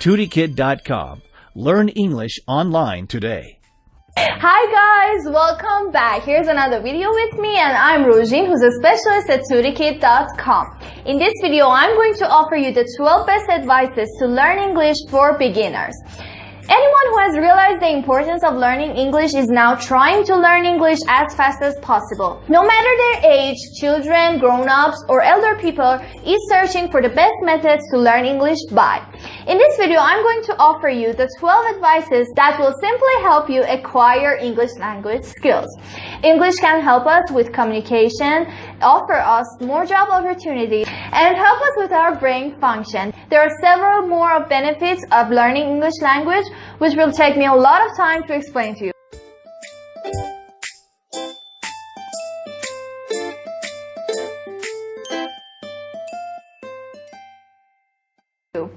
TudiKid.com. Learn English online today. Hi guys, welcome back. Here's another video with me, and I'm Rojin, who's a specialist at TudiKid.com. In this video, I'm going to offer you the 12 best advices to learn English for beginners. Anyone who has realized the importance of learning English is now trying to learn English as fast as possible. No matter their age, children, grown-ups, or elder people is searching for the best methods to learn English by. In this video, I'm going to offer you the 12 advices that will simply help you acquire English language skills. English can help us with communication, offer us more job opportunities, and help us with our brain function. There are several more benefits of learning English language, which will take me a lot of time to explain to you.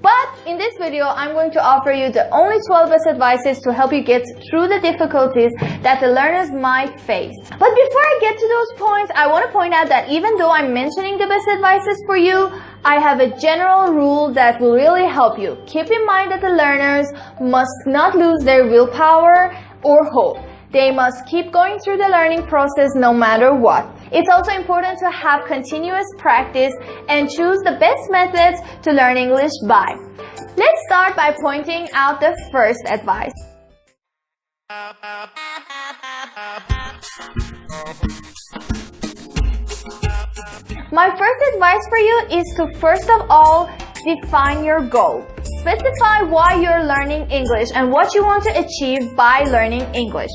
But in this video, I'm going to offer you the only 12 best advices to help you get through the difficulties that the learners might face. But before I get to those points, I want to point out that even though I'm mentioning the best advices for you, I have a general rule that will really help you. Keep in mind that the learners must not lose their willpower or hope. They must keep going through the learning process no matter what. It's also important to have continuous practice and choose the best methods to learn English by. Let's start by pointing out the first advice. My first advice for you is to first of all define your goal. Specify why you're learning English and what you want to achieve by learning English.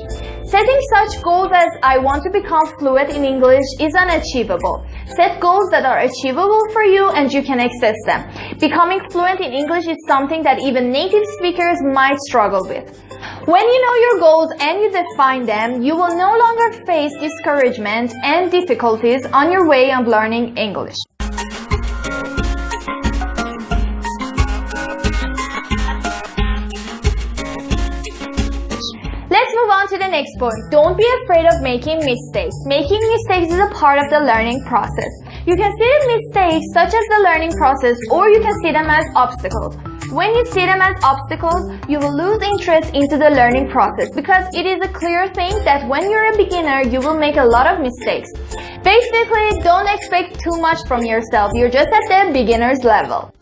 Setting such goals as I want to become fluent in English is unachievable. Set goals that are achievable for you and you can access them. Becoming fluent in English is something that even native speakers might struggle with. When you know your goals and you define them, you will no longer face discouragement and difficulties on your way of learning English. Let's move on to the next point. Don't be afraid of making mistakes. Making mistakes is a part of the learning process. You can see the mistakes such as the learning process, or you can see them as obstacles. When you see them as obstacles, you will lose interest into the learning process because it is a clear thing that when you're a beginner, you will make a lot of mistakes. Basically, don't expect too much from yourself. You're just at the beginner's level.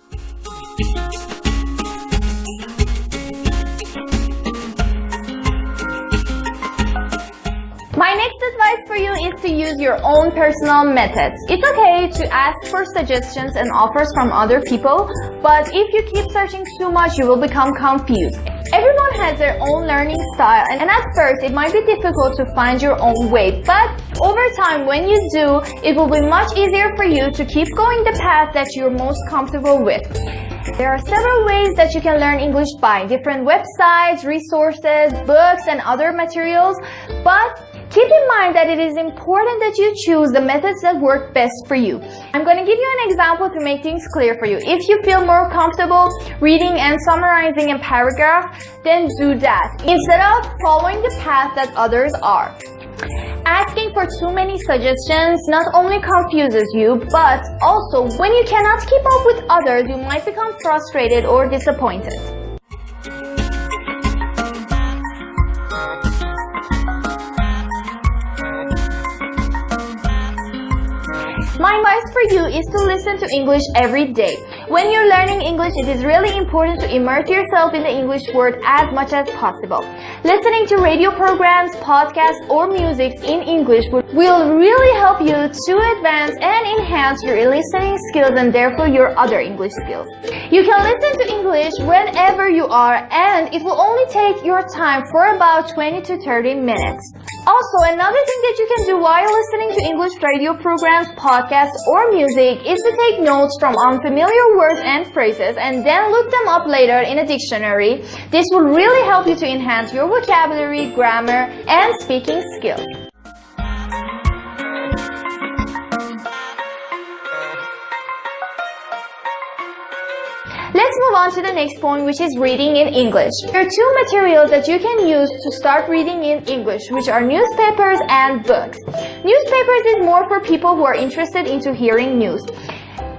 My next advice for you is to use your own personal methods. It's okay to ask for suggestions and offers from other people, but if you keep searching too much, you will become confused. Everyone has their own learning style, and at first it might be difficult to find your own way, but over time, when you do, it will be much easier for you to keep going the path that you're most comfortable with. There are several ways that you can learn English by different websites, resources, books, and other materials, but keep in mind that it is important that you choose the methods that work best for you. I'm going to give you an example to make things clear for you. If you feel more comfortable reading and summarizing a paragraph, then do that instead of following the path that others are. Asking for too many suggestions not only confuses you, but also when you cannot keep up with others, you might become frustrated or disappointed. My advice for you is to listen to English every day. When you're learning English, it is really important to immerse yourself in the English word as much as possible. Listening to radio programs, podcasts, or music in English will really help you to advance and enhance your listening skills and therefore your other English skills. You can listen to English whenever you are, and it will only take your time for about 20 to 30 minutes. Also, another thing that you can do while listening to English radio programs, podcasts, or music is to take notes from unfamiliar words and phrases and then look them up later in a dictionary. This will really help you to enhance your vocabulary, grammar, and speaking skills. Let's move on to the next point, which is reading in English. There are two materials that you can use to start reading in English, which are newspapers and books. Newspapers is more for people who are interested into hearing news.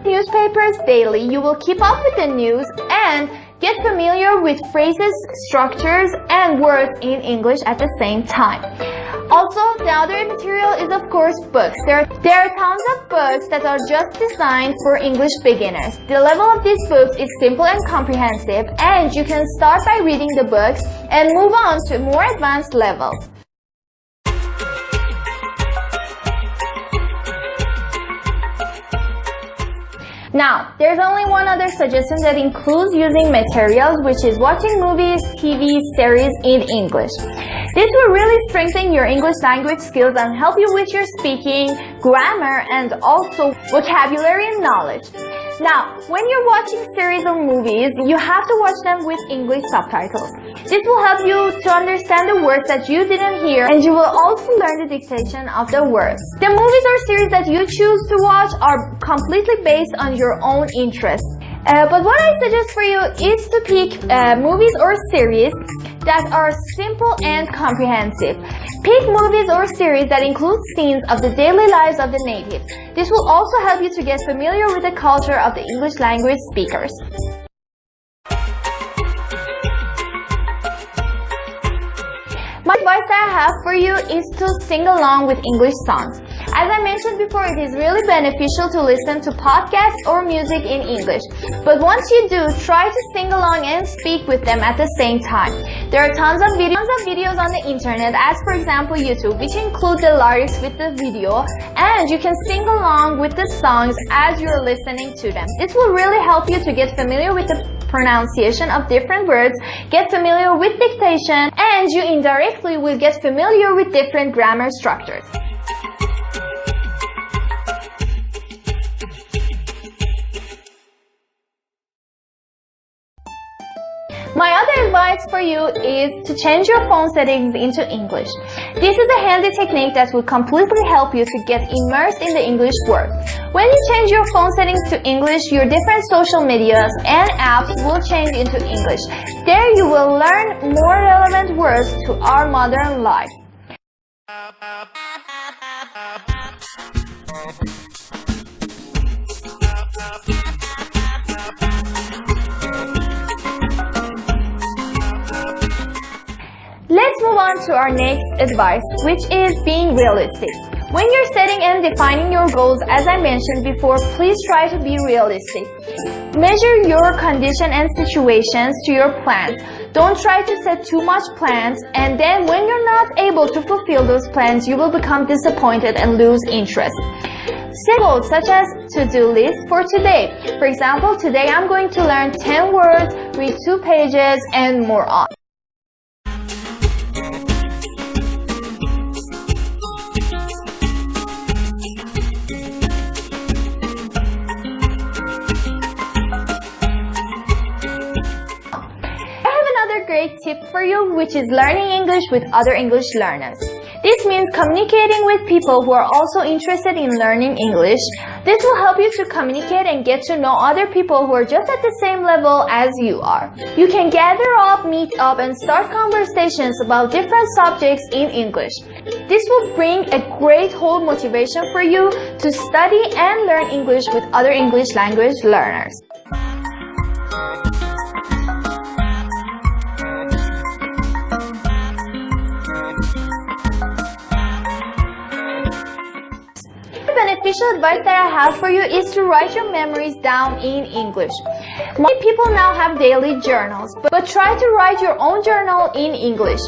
Newspapers daily, you will keep up with the news and get familiar with phrases, structures, and words in English at the same time. Also, the other material is of course books. There are tons of books that are just designed for English beginners. The level of these books is simple and comprehensive, and you can start by reading the books and move on to more advanced levels. Now, there's only one other suggestion that includes using materials, which is watching movies, TV series in English. This will really strengthen your English language skills and help you with your speaking, grammar, and also vocabulary and knowledge. Now, when you're watching series or movies, you have to watch them with English subtitles. This will help you to understand the words that you didn't hear, and you will also learn the dictation of the words. The movies or series that you choose to watch are completely based on your own interests. But what I suggest for you is to pick movies or series that are simple and comprehensive. Pick movies or series that include scenes of the daily lives of the natives. This will also help you to get familiar with the culture of the English language speakers. My advice that I have for you is to sing along with English songs. As I mentioned before, it is really beneficial to listen to podcasts or music in English. But once you do, try to sing along and speak with them at the same time. There are tons of videos on the internet, as for example YouTube, which include the lyrics with the video, and you can sing along with the songs as you're listening to them. This will really help you to get familiar with the pronunciation of different words, get familiar with dictation, and you indirectly will get familiar with different grammar structures. My other advice for you is to change your phone settings into English. This is a handy technique that will completely help you to get immersed in the English world. When you change your phone settings to English, your different social medias and apps will change into English. There you will learn more relevant words to our modern life. Let's move on to our next advice, which is being realistic. When you're setting and defining your goals, as I mentioned before, please try to be realistic. Measure your condition and situations to your plans. Don't try to set too much plans, and then when you're not able to fulfill those plans, you will become disappointed and lose interest. Set goals such as to-do list for today. For example, today I'm going to learn 10 words, read 2 pages, and more on. Great tip for you, which is learning English with other English learners. This means communicating with people who are also interested in learning English. This will help you to communicate and get to know other people who are just at the same level as you are. You can gather up, meet up, and start conversations about different subjects in English. This will bring a great whole motivation for you to study and learn English with other English language learners. Beneficial advice that I have for you is to write your memories down in English. Many people now have daily journals, but try to write your own journal in English.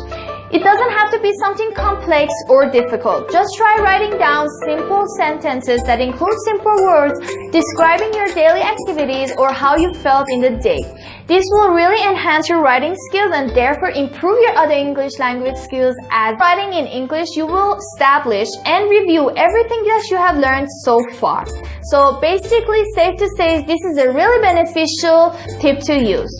It doesn't have to be something complex or difficult. Just try writing down simple sentences that include simple words describing your daily activities or how you felt in the day. This will really enhance your writing skills and therefore improve your other English language skills. As writing in English, you will establish and review everything that you have learned so far. So basically, safe to say, this is a really beneficial tip to use.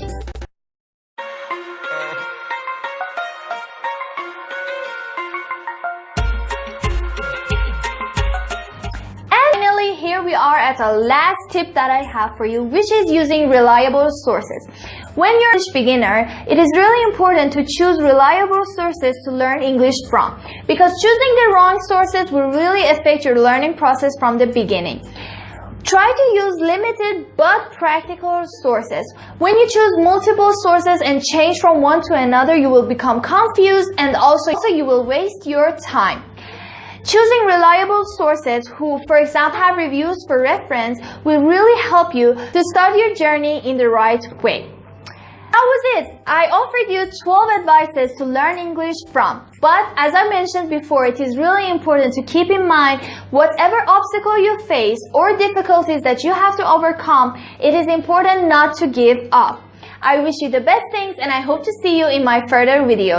Here we are at the last tip that I have for you, which is using reliable sources. When you're an English beginner, it is really important to choose reliable sources to learn English from, because choosing the wrong sources will really affect your learning process from the beginning. Try to use limited but practical sources. When you choose multiple sources and change from one to another, you will become confused and also you will waste your time. Choosing reliable sources who, for example, have reviews for reference will really help you to start your journey in the right way. That was it. I offered you 12 advices to learn English from. But as I mentioned before, it is really important to keep in mind whatever obstacle you face or difficulties that you have to overcome, it is important not to give up. I wish you the best things and I hope to see you in my further videos.